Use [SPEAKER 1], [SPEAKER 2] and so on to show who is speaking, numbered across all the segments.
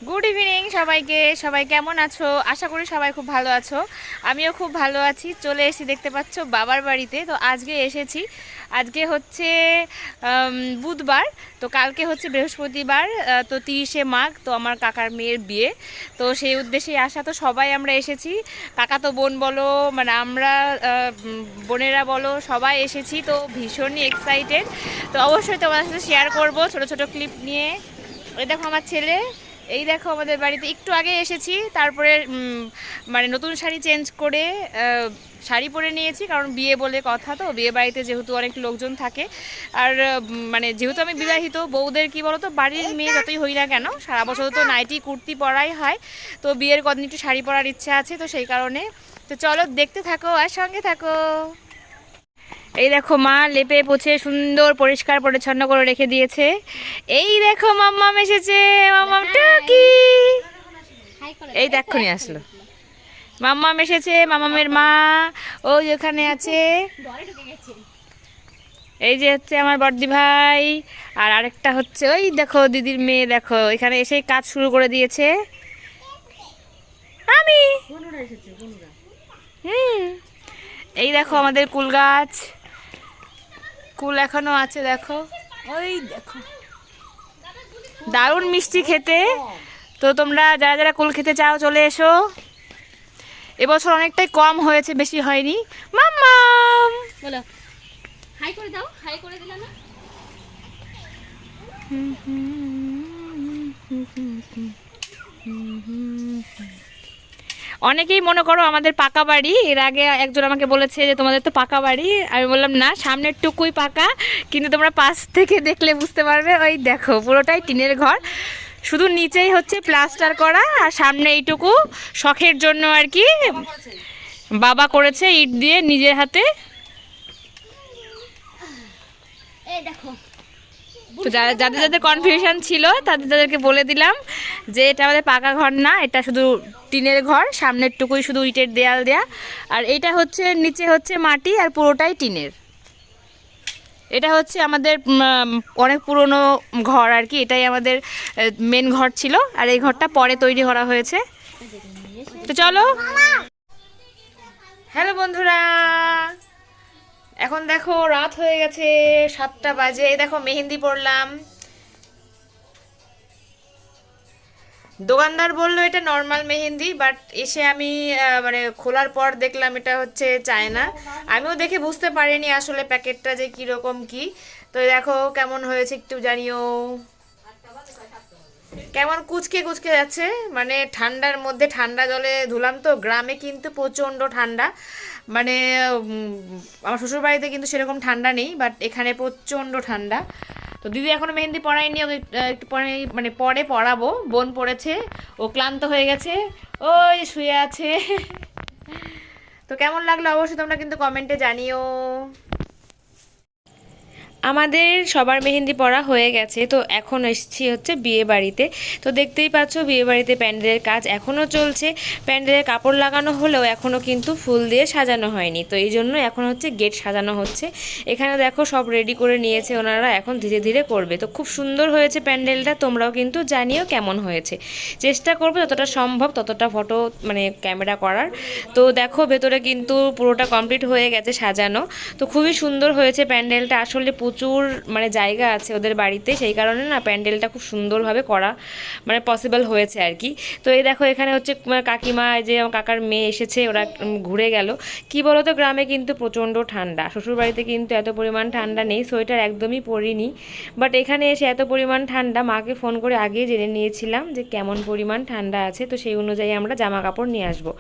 [SPEAKER 1] Good evening সবাইকে। সবাই কেমন আছো? আশা করি সবাই খুব ভালো আছো। আমিও খুব ভালো আছি। চলে এসেছি, দেখতে পাচ্ছ, বাবার বাড়িতে। তো আজকে এসেছি। আজকে হচ্ছে বুধবার। তো কালকে হচ্ছে বৃহস্পতিবার। তো 30শে মাঘ, তো আমার কাকার মেয়ের বিয়ে। তো সেই উদ্দেশ্যেই আসা। তো সবাই আমরা এসেছি, কাকা তো বোন বলো, মানে আমরা বোনেরা বলো, সবাই এসেছি। তো ভীষণই এক্সাইটেড। তো অবশ্যই তোমাদের সাথে শেয়ার করবো ছোট ছোট ক্লিপ নিয়ে। এই দেখো আমার ছেলে, এই দেখো আমাদের বাড়িতে একটু আগে এসেছি। তারপরে মানে নতুন শাড়ি চেঞ্জ করে শাড়ি পরে নিয়েছি, কারণ বিয়ে বলে কথা। তো বিয়ে বাড়িতে যেহেতু অনেক লোকজন থাকে, আর মানে যেহেতু আমি বিবাহিত, বউদের কি বলো তো, বাড়ির মেয়ে যতই হই না কেন, সারা বছর তো নাইটি কুর্তি পরাই হয়। তো বিয়ের কদিন একটু শাড়ি পরার ইচ্ছা আছে, তো সেই কারণে। তো চলো দেখতে থাকো আর সঙ্গে থাকো। এই দেখো মা লেপে পোছে সুন্দর পরিষ্কার পরিচ্ছন্ন করে রেখে দিয়েছে। এই দেখো মাম্মাম এসেছে, মাম্মাম টুকি। এই দেখুনি আসলো, মাম্মাম এসেছে, মাম্মামের মা ওই ওখানে আছে। এই যে হচ্ছে আমার বড়দি ভাই, আর আরেকটা হচ্ছে ওই দেখো দিদির মেয়ে। দেখো এখানে এসেই কাজ শুরু করে দিয়েছে। আমি হুম, এই দেখো আমাদের কুল গাছ, কুল এখনো আছে দেখো। ওই দেখো, দারুণ মিষ্টি খেতে। তো তোমরা যারা যারা কুল খেতে চাও চলে এসো। এবছর অনেকটাই কম হয়েছে, বেশি হয়নি। মাম্মাম
[SPEAKER 2] বলো হাই করে দাও, হাই করে দিলা না?
[SPEAKER 1] অনেকেই মনে করো আমাদের পাকা বাড়ি। এর আগে একজন আমাকে বলেছে যে তোমাদের তো পাকা বাড়ি। আমি বললাম না, সামনের টুকুই পাকা, কিন্তু তোমরা পাশ থেকে দেখলে বুঝতে পারবে। ওই দেখো পুরোটাই টিনের ঘর, শুধু নিচেই হচ্ছে প্লাস্টার করা, আর সামনে এইটুকু শখের জন্য আর কি বাবা করেছে ইট দিয়ে নিজের হাতে।
[SPEAKER 2] এই দেখো,
[SPEAKER 1] তো যাদের যাদের কনফিউশন ছিল তাদেরকে বলে দিলাম যে এটা আমাদের পাকা ঘর না, এটা শুধু টিনের ঘর, সামনের টুকুই শুধু ইটের দেয়াল দেয়া, আর এটা হচ্ছে নিচে হচ্ছে মাটি, আর পুরোটাই টিনের। এটা হচ্ছে আমাদের অনেক পুরনো ঘর আর কি। এটাই আমাদের মেন ঘর ছিল, আর এই ঘরটা পরে তৈরি করা হয়েছে। তো চলো। হ্যালো বন্ধুরা, এখন দেখো রাত হয়ে গেছে, 7টা বাজে। এই দেখো মেহেন্দি পরলাম। দোকানদার বললো এটা নর্মাল মেহেন্দি, বাট এসে আমি মানে খোলার পর দেখলাম এটা হচ্ছে চায়না। আমিও দেখে বুঝতে পারিনি আসলে প্যাকেটটা যে কীরকম কি। তো দেখো কেমন হয়েছে একটু জানিও। কেমন কুচকে কুচকে যাচ্ছে, মানে ঠান্ডার মধ্যে ঠান্ডা জলে ধুলাম। তো গ্রামে কিন্তু প্রচণ্ড ঠান্ডা, মানে আমার শ্বশুরবাড়িতে কিন্তু সেরকম ঠান্ডা নেই, বাট এখানে প্রচণ্ড ঠান্ডা। তো দিদি এখনো মেহেন্দি পড়ায়নি, ওকে একটু পরে মানে পরে পড়াবো। বোন পড়েছে, ও ক্লান্ত হয়ে গেছে, ওই শুয়ে আছে। তো কেমন লাগলো অবশ্যই তোমরা কিন্তু কমেন্টে জানিও। আমাদের সবার মেহেন্দি পড়া হয়ে গেছে। তো এখন এসেছি হচ্ছে বিয়ে বাড়িতে। তো দেখতেই পাচ্ছ বিয়ে বাড়িতে প্যান্ডেলের কাজ এখনও চলছে। প্যান্ডেলের কাপড় লাগানো হলেও এখনও কিন্তু ফুল দিয়ে সাজানো হয়নি। তো এই জন্য এখন হচ্ছে গেট সাজানো হচ্ছে। এখানে দেখো সব রেডি করে নিয়েছে ওনারা, এখন ধীরে ধীরে করবে। তো খুব সুন্দর হয়েছে প্যান্ডেলটা, তোমরাও কিন্তু জানিও কেমন হয়েছে। চেষ্টা করবো যতটা সম্ভব ততটা ফটো মানে ক্যামেরা করার। তো দেখো ভেতরে কিন্তু পুরোটা কমপ্লিট হয়ে গেছে সাজানো। তো খুবই সুন্দর হয়েছে প্যান্ডেলটা। আসলে প্রচুর মানে জায়গা আছে ওদের বাড়িতে, সেই কারণে না প্যান্ডেলটা খুব সুন্দরভাবে করা মানে পসিবল হয়েছে আর কি। তো এই দেখো এখানে হচ্ছে কাকিমা, এই যে আমার কাকার মেয়ে এসেছে, ওরা ঘুরে গেল। কি বলো তো, গ্রামে কিন্তু প্রচণ্ড ঠান্ডা, শ্বশুরবাড়িতে কিন্তু এত পরিমাণ ঠান্ডা নেই, সোয়েটার একদমই পরিনি। বাট এখানে এসে এত পরিমাণ ঠান্ডা, মাকে ফোন করে আগেই জেনে নিয়েছিলাম যে কেমন পরিমাণ ঠান্ডা আছে। তো সেই অনুযায়ী আমরা জামা কাপড় নিয়ে আসবো,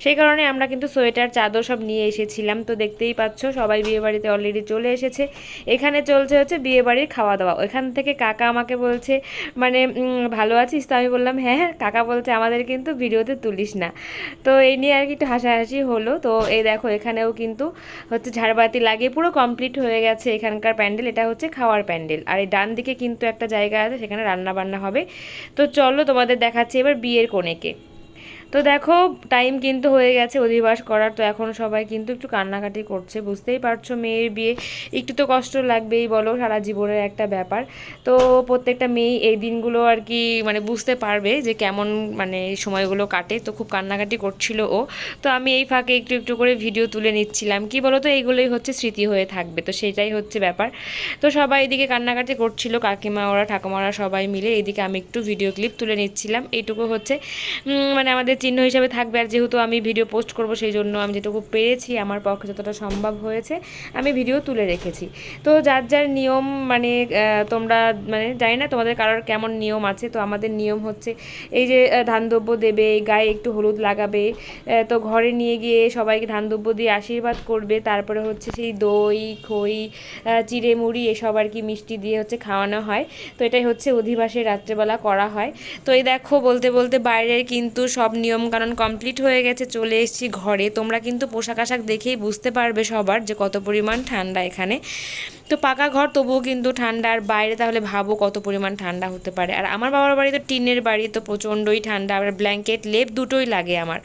[SPEAKER 1] সেই কারণে আমরা কিন্তু সোয়েটার চাদর সব নিয়ে এসেছিলাম। তো দেখতেই পাচ্ছ সবাই বিয়ে বাড়িতে অলরেডি চলে এসেছে। এখানে চলছে হচ্ছে বিয়ে বাড়ির খাওয়া দাওয়া। ওইখান থেকে কাকা আমাকে বলছে মানে ভালো আছিস? তো আমি বললাম হ্যাঁ হ্যাঁ। কাকা বলছে আমাদের কিন্তু ভিডিওতে তুলিস না। তো এই নিয়ে আর কি একটু হাসাহাসি হলো। তো এই দেখো এখানেও কিন্তু হচ্ছে ঝাড়বাতি লাগিয়ে পুরো কমপ্লিট হয়ে গেছে এখানকার প্যান্ডেল। এটা হচ্ছে খাওয়ার প্যান্ডেল, আর এই ডান দিকে কিন্তু একটা জায়গা আছে, সেখানে রান্না বান্না হবে। তো চলো তোমাদের দেখাচ্ছি এবার বিয়ের কনেকে। তো দেখো টাইম কিন্তু হয়ে গেছে অধিবাস করার, তো এখন সবাই কিন্তু একটু কান্নাকাটি করছে, বুঝতেই পারছো মেয়ের বিয়ে একটু তো কষ্ট লাগবেই বলো, সারা জীবনের একটা ব্যাপার। তো প্রত্যেকটা মেয়ে এই দিনগুলো আর কি মানে বুঝতে পারবে যে কেমন মানে সময়গুলো কাটে। তো খুব কান্নাকাটি করছিল ও, তো আমি এই ফাঁকে একটু একটু করে ভিডিও তুলে নিচ্ছিলাম, কি বলো তো এইগুলোই হচ্ছে স্মৃতি হয়ে থাকবে, তো সেটাই হচ্ছে ব্যাপার। তো সবাই এদিকে কান্নাকাটি করছিল, কাকিমা ওরা ঠাকুমারা সবাই মিলে, এইদিকে আমি একটু ভিডিও ক্লিপ তুলে নিচ্ছিলাম। এইটুকু হচ্ছে মানে আমাদের চিহ্ন হিসাবে থাকবে। আর যেহেতু আমি ভিডিও পোস্ট করব সেই জন্য আমি যেটুকু পেরেছি আমার পক্ষে যতটা সম্ভব হয়েছে আমি ভিডিও তুলে রেখেছি। তো যার যার নিয়ম মানে তোমরা মানে জানি না তোমাদের কারোর কেমন নিয়ম আছে, তো আমাদের নিয়ম হচ্ছে এই যে ধানদ্রব্য দেবে, গায়ে একটু হলুদ লাগাবে, তো ঘরে নিয়ে গিয়ে সবাইকে ধানদ্রব্য দিয়ে আশীর্বাদ করবে, তারপরে হচ্ছে সেই দই খই চিড়ে মুড়ি এসব আর কি মিষ্টি দিয়ে হচ্ছে খাওয়ানো হয়। তো এটাই হচ্ছে অধিবাসে রাত্রেবেলা করা হয়। তো এই দেখো বলতে বলতে বাইরের কিন্তু সব নিয়মকানুন কমপ্লিট হয়ে গেছে, চলে এসেছি ঘরে। তোমরা কিন্তু পোশাক আশাক দেখেই বুঝতে পারবে সবার যে কত পরিমাণ ঠান্ডা এখানে। তো পাকা ঘর তবুও কিন্তু ঠান্ডা, আর বাইরে তাহলে ভাবো কত পরিমাণ ঠান্ডা হতে পারে। আর আমার বাবার বাড়ি তো টিনের বাড়ি, তো প্রচণ্ডই ঠান্ডা, আর ব্ল্যাঙ্কেট লেপ দুটোই লাগে আমার।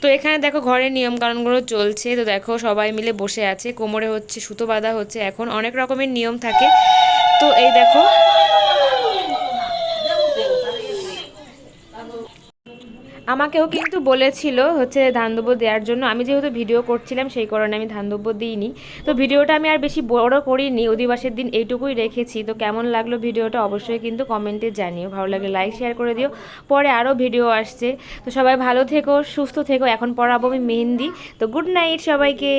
[SPEAKER 1] তো এখানে দেখো ঘরের নিয়মকানুনগুলো চলছে, তো দেখো সবাই মিলে বসে আছে, কোমরে হচ্ছে সুতো বাঁধা হচ্ছে, এখন অনেক রকমের নিয়ম থাকে। তো এই দেখো আমাকেও কিন্তু বলেছিল হচ্ছে ধানদুব্য দেওয়ার জন্য, আমি যেহেতু ভিডিও করছিলাম সেই কারণে আমি ধানদুব্য দিইনি। তো ভিডিওটা আমি আর বেশি বড় করিনি, অধিবাসের দিন এইটুকুই রেখেছি। তো কেমন লাগলো ভিডিওটা অবশ্যই কিন্তু কমেন্টে জানিও, ভালো লাগলে লাইক শেয়ার করে দিও। পরে আরও ভিডিও আসছে, তো সবাই ভালো থেকো সুস্থ থেকো। এখন পড়াবো আমি মেহেন্দি। তো গুড নাইট সবাইকে।